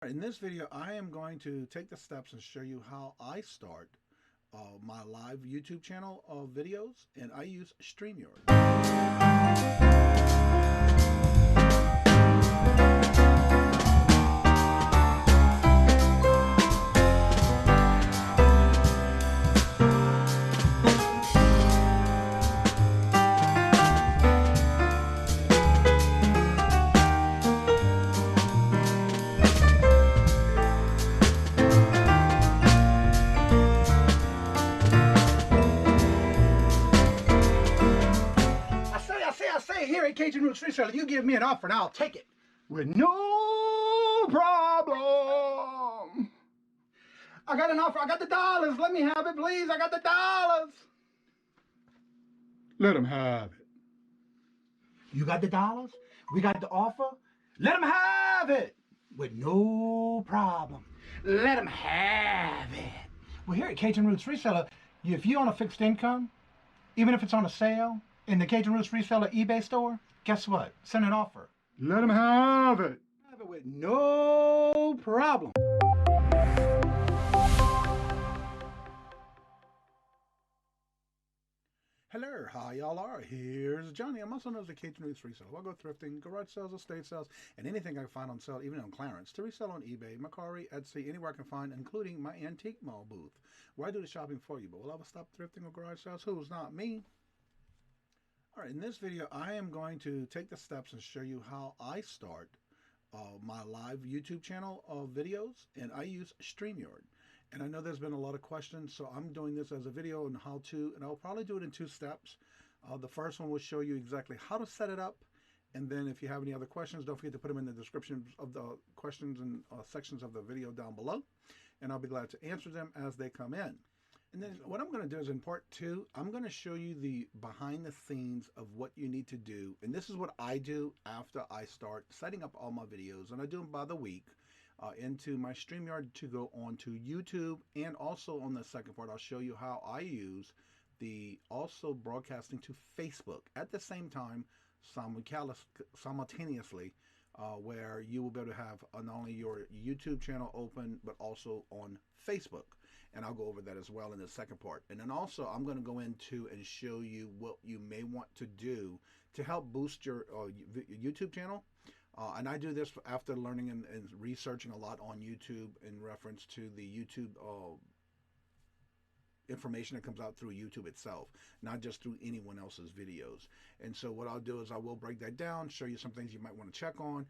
In this video, I am going to take the steps and show you how I start my live YouTube channel of videos, and I use StreamYard. I say here at Kajun Reseller, you give me an offer and I'll take it with no problem. I got an offer. I got the dollars. Let me have it, please. I got the dollars. Let them have it. You got the dollars? We got the offer? Let them have it with no problem. Let them have it. Well, here at Kajun Roots Reseller, if you're on a fixed income, even if it's on a sale in the Kajun Roots Reseller eBay store, guess what? Send an offer. Let them have it. Have it with no problem. Hello, how y'all are? Here's Johnny. I'm also known as the Kajun Roots Reseller. I'll go thrifting, garage sales, estate sales, and anything I can find on sale, even on clearance, to resell on eBay, Mercari, Etsy, anywhere I can find, including my antique mall booth, where I do the shopping for you. But will I ever stop thrifting or garage sales? Who's not me? All right, in this video, I am going to take the steps and show you how I start my live YouTube channel of videos, and I use StreamYard. And I know there's been a lot of questions, so I'm doing this as a video on how to, and I'll probably do it in two steps. The first one will show you exactly how to set it up, and then if you have any other questions, don't forget to put them in the description of the questions and sections of the video down below, and I'll be glad to answer them as they come in. And then what I'm going to do is in part two, I'm going to show you the behind the scenes of what you need to do. And this is what I do after I start setting up all my videos, and I do them by the week. Into my StreamYard to go on to YouTube, and also on the second part I'll show you how I use the also broadcasting to Facebook at the same time simultaneously, where you will be able to have not only your YouTube channel open but also on Facebook, and I'll go over that as well in the second part. And then also I'm going to go into and show you what you may want to do to help boost your YouTube channel. And I do this after learning and researching a lot on YouTube in reference to the YouTube information that comes out through YouTube itself, not just through anyone else's videos. And so what I'll do is I will break that down, show you some things you might want to check on,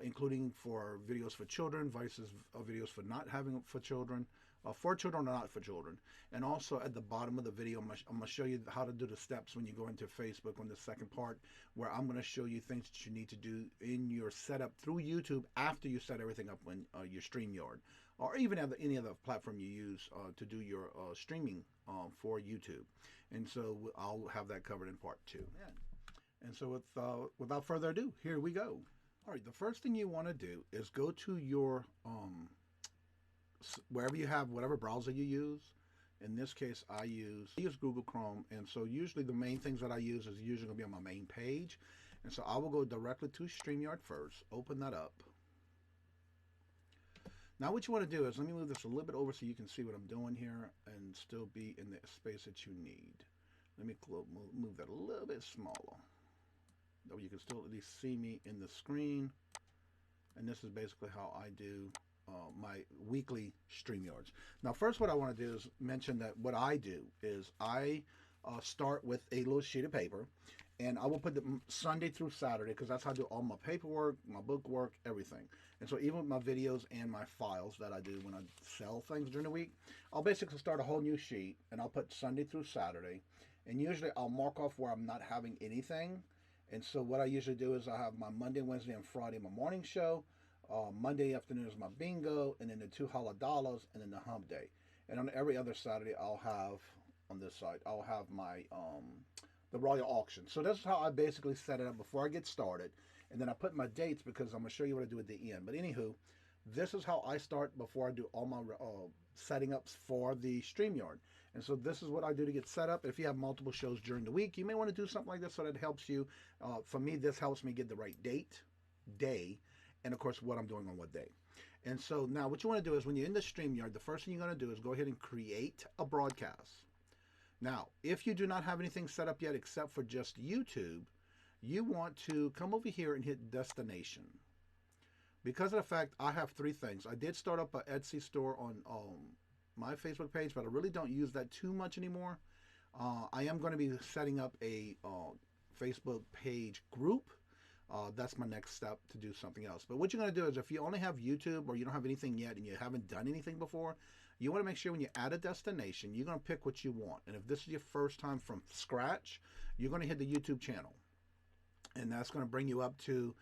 including for videos for children versus videos for not having for children or not for children. And also at the bottom of the video, I'm going to show you how to do the steps when you go into Facebook on the second part, where I'm going to show you things that you need to do in your setup through YouTube after you set everything up on your StreamYard, or even any other platform you use to do your streaming for YouTube. And so I'll have that covered in part two. And so without further ado, here we go. All right, the first thing you want to do is go to your wherever you have whatever browser you use. In this case, I use Google Chrome, and so usually the main things that I use is usually going to be on my main page. And so I will go directly to StreamYard first, open that up. Now what you want to do is, let me move this a little bit over so you can see what I'm doing here and still be in the space that you need. Let me move that a little bit smaller, though you can still at least see me in the screen. And this is basically how I do my weekly StreamYards. Now first, what I want to do is mention that what I do is I start with a little sheet of paper, and I will put the Sunday through Saturday, because that's how I do all my paperwork, my book work, everything. And so even with my videos and my files that I do when I sell things during the week, I'll basically start a whole new sheet, and I'll put Sunday through Saturday, and usually I'll mark off where I'm not having anything. And so what I usually do is I have my Monday, Wednesday, and Friday my morning show. Monday afternoon is my bingo, and then the two $100, and then the hump day. And on every other Saturday, I'll have, on this side, I'll have my the Royal Auction. So this is how I basically set it up before I get started. And then I put my dates because I'm going to show you what I do at the end. But anywho, this is how I start before I do all my setting ups for the StreamYard. And so this is what I do to get set up. If you have multiple shows during the week, you may want to do something like this so that helps you. For me, this helps me get the right day, and of course what I'm doing on what day. And so now what you want to do is when you're in the StreamYard, the first thing you're going to do is go ahead and create a broadcast. Now, if you do not have anything set up yet except for just YouTube, you want to come over here and hit destination. Because of the fact I have three things. I did start up an Etsy store on my Facebook page, but I really don't use that too much anymore. I am going to be setting up a Facebook page group. That's my next step to do something else. But what you're going to do is if you only have YouTube or you don't have anything yet and you haven't done anything before, you want to make sure when you add a destination, you're going to pick what you want. And if this is your first time from scratch, you're going to hit the YouTube channel. And that's going to bring you up to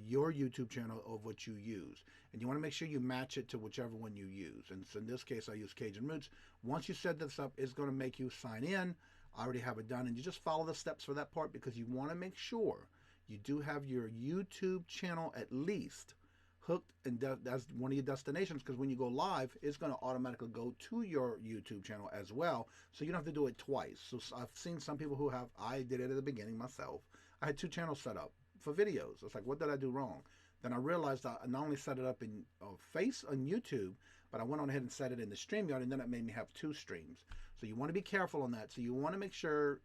your YouTube channel of what you use. And you want to make sure you match it to whichever one you use. And so in this case, I use Kajun Roots. Once you set this up, it's going to make you sign in. I already have it done. And you just follow the steps for that part because you want to make sure you do have your YouTube channel at least hooked, and that's one of your destinations, because when you go live, it's going to automatically go to your YouTube channel as well, so you don't have to do it twice. So I've seen some people who have, I did it at the beginning myself. I had 2 channels set up for videos. It's like, what did I do wrong? Then I realized I not only set it up in on YouTube, but I went on ahead and set it in the StreamYard, and then it made me have 2 streams. So you want to be careful on that. So you want to make sure,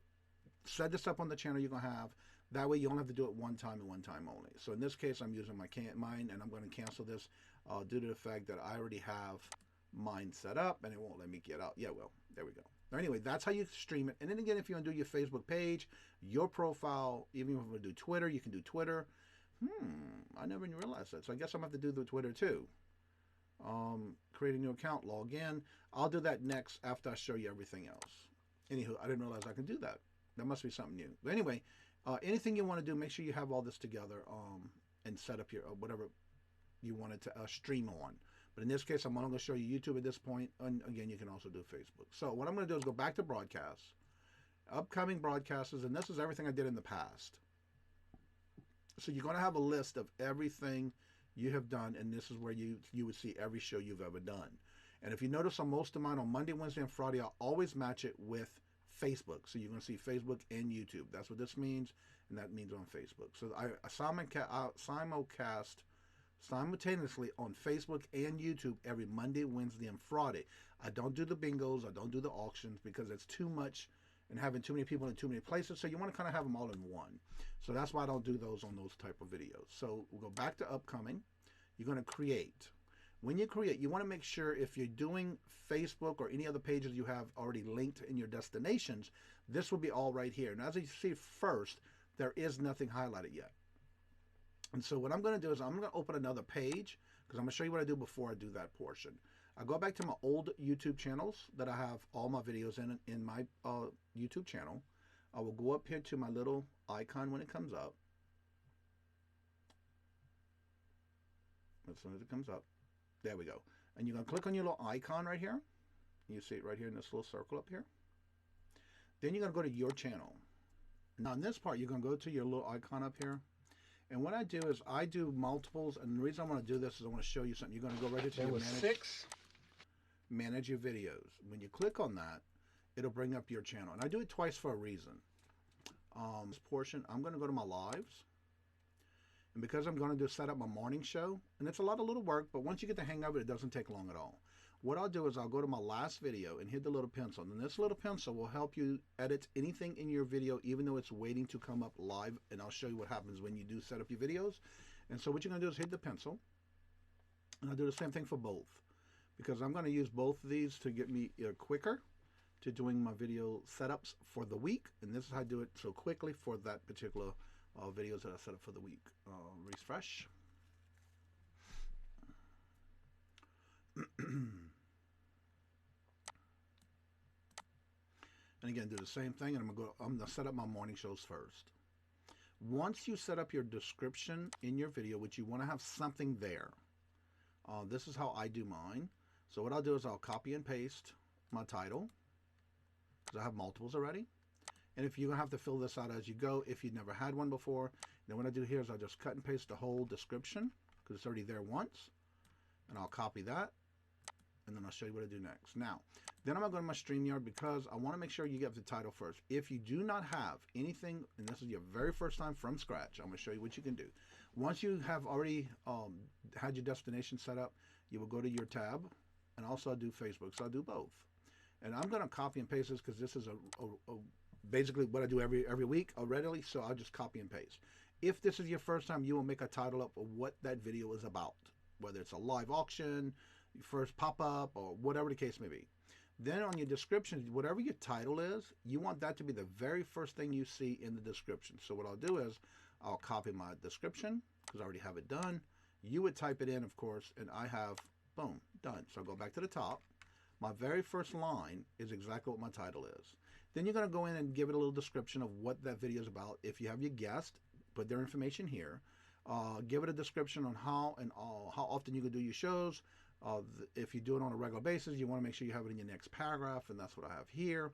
set this up on the channel you're going to have. That way you only have to do it one time and one time only. So in this case, I'm using mine, and I'm going to cancel this due to the fact that I already have mine set up, and it won't let me get out. Yeah, well, there we go. Anyway, that's how you stream it. And then again, if you want to do your Facebook page, your profile, even if you want to do Twitter, you can do Twitter. I never even realized that. So I guess I'm going to have to do the Twitter too. Create a new account, log in. I'll do that next after I show you everything else. Anywho, I didn't realize I could do that. That must be something new. But anyway, anything you want to do, make sure you have all this together and set up your whatever you wanted to stream on. But in this case, I'm only going to show you YouTube at this point. And again, you can also do Facebook. So what I'm going to do is go back to broadcasts, upcoming broadcasts, and this is everything I did in the past. So you're going to have a list of everything you have done, and this is where you would see every show you've ever done. And if you notice on most of mine, on Monday, Wednesday, and Friday, I'll always match it with Facebook. So you're going to see Facebook and YouTube. That's what this means, and that means on Facebook. So I simulcast simultaneously on Facebook and YouTube every Monday, Wednesday, and Friday. I don't do the bingos. I don't do the auctions because it's too much and having too many people in too many places. So you want to kind of have them all in one. So that's why I don't do those on those type of videos. So we'll go back to upcoming. You're going to create. When you create, you want to make sure if you're doing Facebook or any other pages you have already linked in your destinations, this will be all right here. And as you see first, there is nothing highlighted yet. And so what I'm going to do is I'm going to open another page because I'm going to show you what I do before I do that portion. I go back to my old YouTube channels that I have all my videos in my YouTube channel. I will go up here to my little icon when it comes up. As soon as it comes up, there we go. And you're going to click on your little icon right here. You see it right here in this little circle up here. Then you're going to go to your channel. Now in this part, you're going to go to your little icon up here. And what I do is I do multiples. And the reason I want to do this is I want to show you something. You're going to go right here to your manage your videos. When you click on that, it'll bring up your channel. And I do it twice for a reason. This portion, I'm going to go to my lives. And because I'm going to set up my morning show, and it's a lot of little work, but once you get the hang of it, it doesn't take long at all. What I'll do is I'll go to my last video and hit the little pencil. And this little pencil will help you edit anything in your video, even though it's waiting to come up live. And I'll show you what happens when you do set up your videos. And so what you're going to do is hit the pencil. And I'll do the same thing for both. Because I'm going to use both of these to get me quicker to doing my video setups for the week. And this is how I do it so quickly for that particular videos that I set up for the week. Refresh. And again, do the same thing, and I'm gonna set up my morning shows first. Once you set up your description in your video, which you want to have something there, this is how I do mine. So what I'll do is I'll copy and paste my title, because I have multiples already. And if you're gonna have to fill this out as you go, if you've never had one before, then what I do here is I'll just cut and paste the whole description, because it's already there once, and I'll copy that. And then I'll show you what I do next. Now, then I'm going to go to my StreamYard because I want to make sure you get the title first. If you do not have anything, and this is your very first time from scratch, I'm going to show you what you can do. Once you have already had your destination set up, you will go to your tab, and also I do Facebook, so I do both. And I'm going to copy and paste this because this is basically what I do every week already, so I'll just copy and paste. If this is your first time, you will make a title up of what that video is about, whether it's a live auction, your first pop-up, or whatever the case may be. Then on your description, whatever your title is, you want that to be the very first thing you see in the description. So what I'll do is I'll copy my description because I already have it done. You would type it in, of course, and I have, boom, done. So I'll go back to the top. My very first line is exactly what my title is. Then you're going to go in and give it a little description of what that video is about. If you have your guest, put their information here. Give it a description on how often you can do your shows. If you do it on a regular basis, you want to make sure you have it in your next paragraph, and that's what I have here,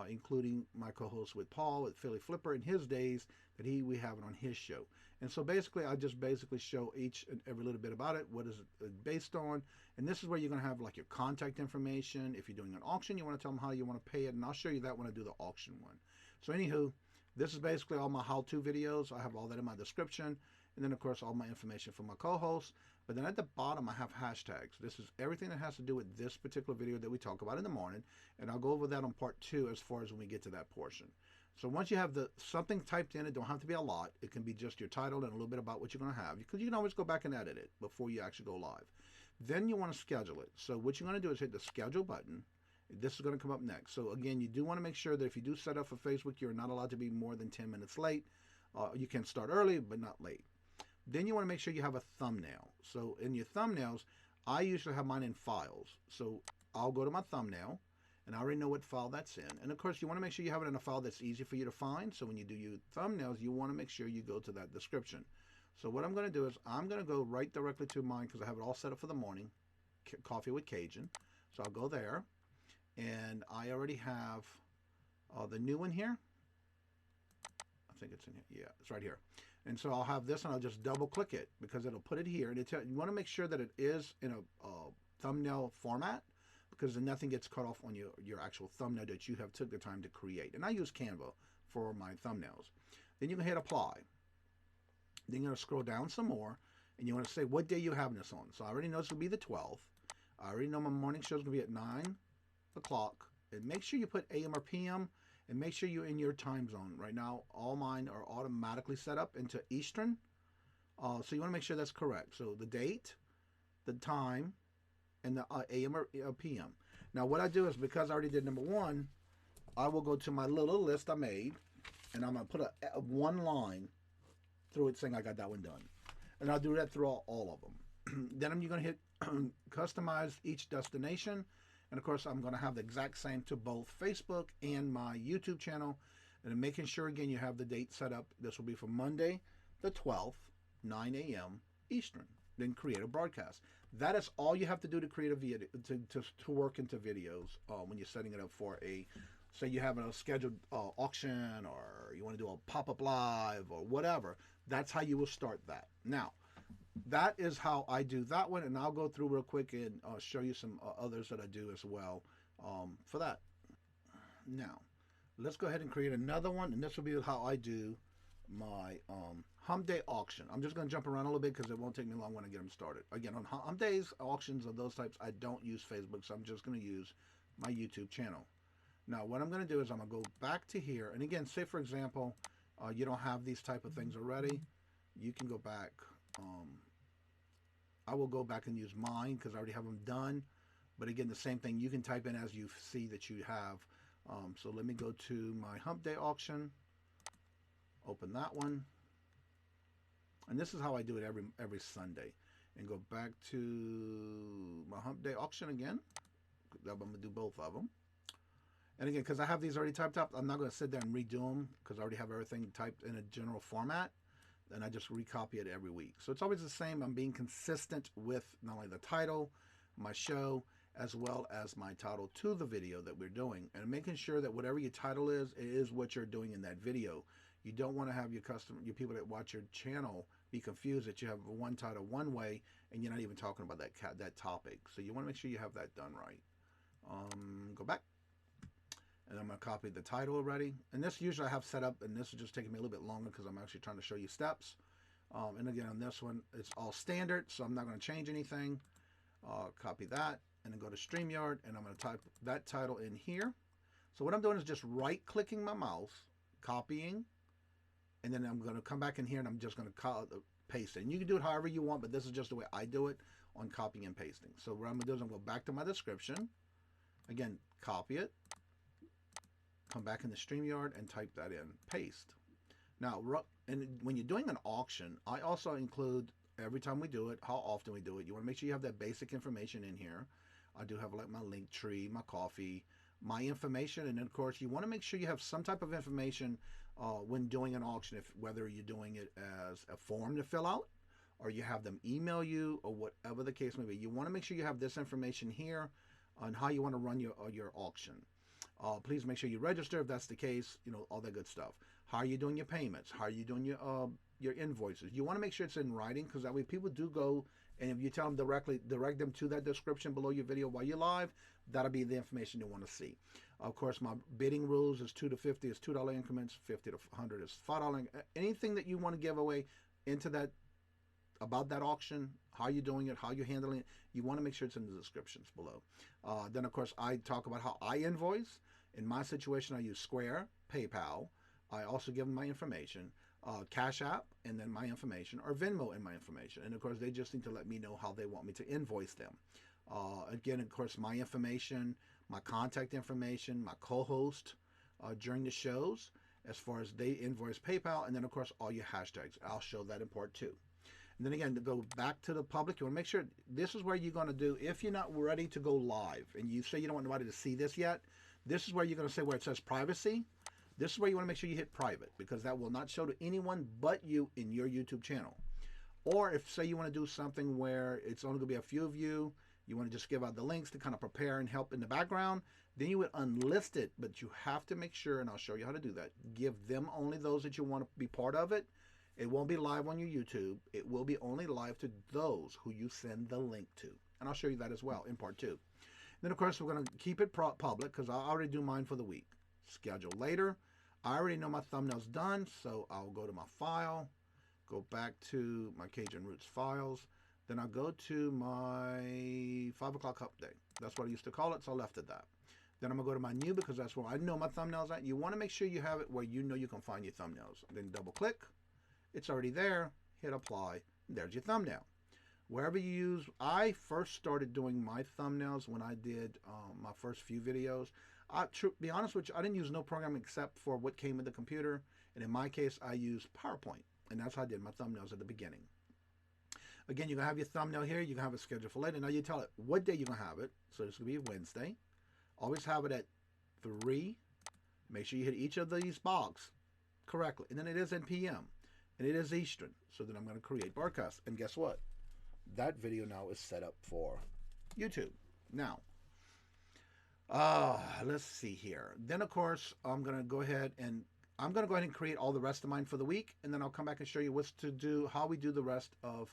including my co-host with Paul at Philly Flipper in his days that we have it on his show. And so basically, I just basically show each and every little bit about it, what is it based on, and this is where you're going to have like your contact information. If you're doing an auction, you want to tell them how you want to pay it, and I'll show you that when I do the auction one. So anywho, this is basically all my how-to videos. I have all that in my description, and then of course all my information for my co-host. But then at the bottom, I have hashtags. This is everything that has to do with this particular video that we talk about in the morning. And I'll go over that on part 2 as far as when we get to that portion. So once you have something typed in, it don't have to be a lot. It can be just your title and a little bit about what you're going to have. Because you can always go back and edit it before you actually go live. Then you want to schedule it. So what you're going to do is hit the schedule button. This is going to come up next. So again, you do want to make sure that if you do set up for Facebook, you're not allowed to be more than 10 minutes late. You can start early, but not late. Then you want to make sure you have a thumbnail. So in your thumbnails, I usually have mine in files. So I'll go to my thumbnail, and I already know what file that's in. And of course, you want to make sure you have it in a file that's easy for you to find. So when you do your thumbnails, you want to make sure you go to that description. So what I'm going to do is I'm going to go right directly to mine because I have it all set up for the morning, Coffee with Kajun. So I'll go there, and I already have the new one here. I think it's in here. Yeah, it's right here. And so I'll have this, and I'll just double click it because it'll put it here. And you want to make sure that it is in a thumbnail format because then nothing gets cut off on your actual thumbnail that you have took the time to create. And I use Canva for my thumbnails. Then you can hit apply. Then you're going to scroll down some more, and you want to say what day you have this on. So I already know this will be the 12th. I already know my morning show is going to be at 9 o'clock. And make sure you put AM or PM. And make sure you're in your time zone. Right now, all mine are automatically set up into Eastern. So you want to make sure that's correct. So the date, the time, and the AM or PM. Now what I do is because I already did number 1, I will go to my little list I made. And I'm going to put a one line through it saying I got that one done. And I'll do that through all of them. Then you're going to hit customize each destination. And of course, I'm going to have the exact same to both Facebook and my YouTube channel. And then making sure, again, you have the date set up. This will be for Monday, the 12th, 9 a.m. Eastern. Then create a broadcast. That is all you have to do to create a video, to work into videos when you're setting it up for say you have a scheduled auction, or you want to do a pop-up live or whatever. That's how you will start that. Now, that is how I do that one, and I'll go through real quick and show you some others that I do as well for that. Now, let's go ahead and create another one, and this will be how I do my hump day auction. I'm just going to jump around a little bit because it won't take me long when I get them started. Again, on hump days, auctions of those types, I don't use Facebook, so I'm just going to use my YouTube channel. Now, what I'm going to do is I'm going to go back to here, and again, say for example, you don't have these type of things already, you can go back. I will go back and use mine because I already have them done. But again, the same thing. You can type in as you see that you have. So let me go to my hump day auction. Open that one. And this is how I do it every Sunday. And go back to my hump day auction again. I'm going to do both of them. And again, because I have these already typed up, I'm not going to sit there and redo them because I already have everything typed in a general format. And I just recopy it every week. So it's always the same. I'm being consistent with not only the title, my show, as well as my title to the video that we're doing. And making sure that whatever your title is, it is what you're doing in that video. You don't want to have your people that watch your channel be confused that you have one title one way and you're not even talking about that topic. So you want to make sure you have that done right. Go back. And I'm going to copy the title already. And this usually I have set up, and this is just taking me a little bit longer because I'm actually trying to show you steps. And again, on this one, it's all standard, so I'm not going to change anything. Copy that, and then go to StreamYard, and I'm going to type that title in here. So what I'm doing is just right-clicking my mouse, copying, and then I'm going to come back in here, and I'm just going to paste it. And you can do it however you want, but this is just the way I do it on copying and pasting. So what I'm going to do is I'm going to go back to my description. Again, copy it, come back in the StreamYard, and type that in, paste. Now, and when you're doing an auction, I also include, every time we do it, how often we do it. You want to make sure you have that basic information in here. I do have like my link tree, my coffee, my information, and then of course you want to make sure you have some type of information when doing an auction, whether you're doing it as a form to fill out, or you have them email you, or whatever the case may be. You want to make sure you have this information here on how you want to run your auction. Please make sure you register if that's the case, you know, all that good stuff. How are you doing your payments? How are you doing your invoices? You want to make sure it's in writing, because that way people do go, and if you tell them directly, direct them to that description below your video while you're live, that'll be the information they want to see. Of course, my bidding rules is 2 to 50 is $2 increments, 50 to 100 is $5. Anything that you want to give away into that, about that auction, how you're doing it, how you're handling it, you want to make sure it's in the descriptions below. Then, of course, I talk about how I invoice. In my situation, I use Square, PayPal. I also give them my information, Cash App, and then my information, or Venmo and my information. And, of course, they just need to let me know how they want me to invoice them. Again, of course, my information, my contact information, my co-host during the shows, as far as they invoice PayPal, and then, of course, all your hashtags. I'll show that in part 2. And then again, to go back to the public, you want to make sure this is where you're going to do, if you're not ready to go live, and you say you don't want nobody to see this yet, this is where you're going to say where it says privacy. This is where you want to make sure you hit private, because that will not show to anyone but you in your YouTube channel. Or if, say, you want to do something where it's only going to be a few of you, you want to just give out the links to kind of prepare and help in the background, then you would unlist it, but you have to make sure, and I'll show you how to do that, give them only those that you want to be part of it. It won't be live on your YouTube. It will be only live to those who you send the link to. And I'll show you that as well in part 2. Then, of course, we're going to keep it public, because I already do mine for the week. Schedule later. I already know my thumbnail's done, so I'll go to my file, go back to my Kajun Roots files. Then I'll go to my 5 o'clock update. That's what I used to call it, so I left it that. Then I'm going to go to my new, because that's where I know my thumbnail's at. You want to make sure you have it where you know you can find your thumbnails. Then double click. It's already there. Hit apply. There's your thumbnail. Wherever you use, I first started doing my thumbnails when I did my first few videos. To be honest with you, I didn't use no program except for what came with the computer. And in my case, I used PowerPoint. And that's how I did my thumbnails at the beginning. Again, you're going to have your thumbnail here. You're going to have it scheduled for later. Now you tell it what day you're going to have it. So it's going to be Wednesday. Always have it at 3. Make sure you hit each of these boxes correctly. And then it is in PM. And it is Eastern. So then I'm going to create broadcast. And guess what? That video now is set up for YouTube. Now, let's see here. Then, of course, I'm going to go ahead and create all the rest of mine for the week. And then I'll come back and show you what to do, how we do the rest of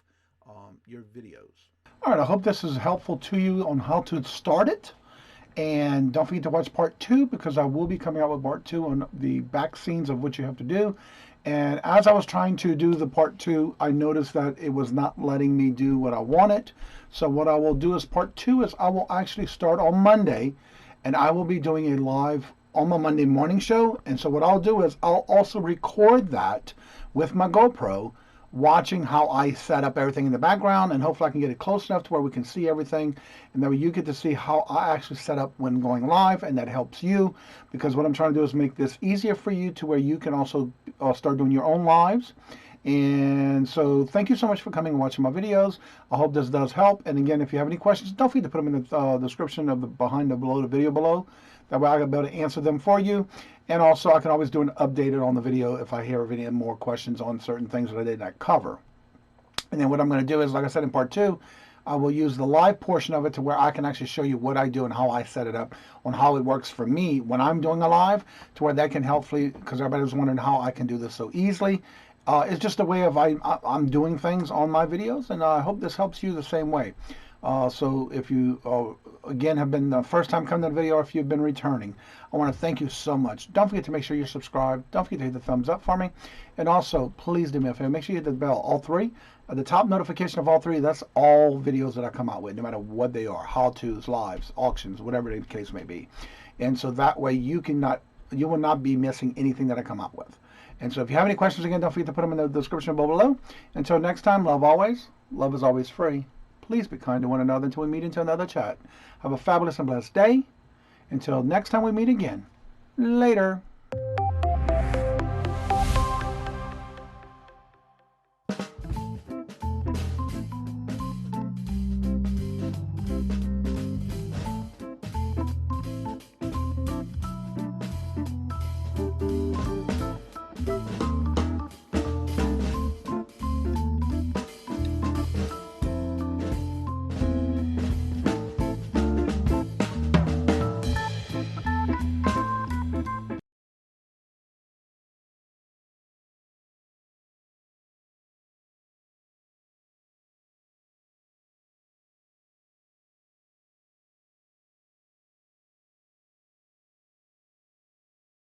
your videos. All right. I hope this is helpful to you on how to start it. And don't forget to watch part 2, because I will be coming out with part 2 on the back scenes of what you have to do. And as I was trying to do the part 2, I noticed that it was not letting me do what I wanted. So what I will do as part 2 is I will actually start on Monday, and I will be doing a live on my Monday morning show. And so what I'll do is I'll also record that with my GoPro, watching how I set up everything in the background, and hopefully I can get it close enough to where we can see everything, and then you get to see how I actually set up when going live, and that helps you, because what I'm trying to do is make this easier for you to where you can also start doing your own lives. And so thank you so much for coming and watching my videos. I hope this does help. And again, if you have any questions, don't forget to put them in the description of the below the video below. That way I can be able to answer them for you. And also I can always do an updated on the video if I hear any more questions on certain things that I did not cover. And then what I'm going to do is, like I said in part 2, I will use the live portion of it to where I can actually show you what I do and how I set it up, on how it works for me when I'm doing a live, to where that can helpfully, because everybody was wondering how I can do this so easily. It's just a way of I'm doing things on my videos, and I hope this helps you the same way. So if you, again, have been the first time coming to the video, or if you've been returning, I want to thank you so much. Don't forget to make sure you're subscribed. Don't forget to hit the thumbs up for me. And also, please do me a favor. Make sure you hit the bell, all three. The top notification of all three, that's all videos that I come out with, no matter what they are. How-tos, lives, auctions, whatever the case may be. And so that way you will not be missing anything that I come out with. And so if you have any questions, again, don't forget to put them in the description below. Until next time, love always. Love is always free. Please be kind to one another until we meet into another chat. Have a fabulous and blessed day. Until next time we meet again. Later.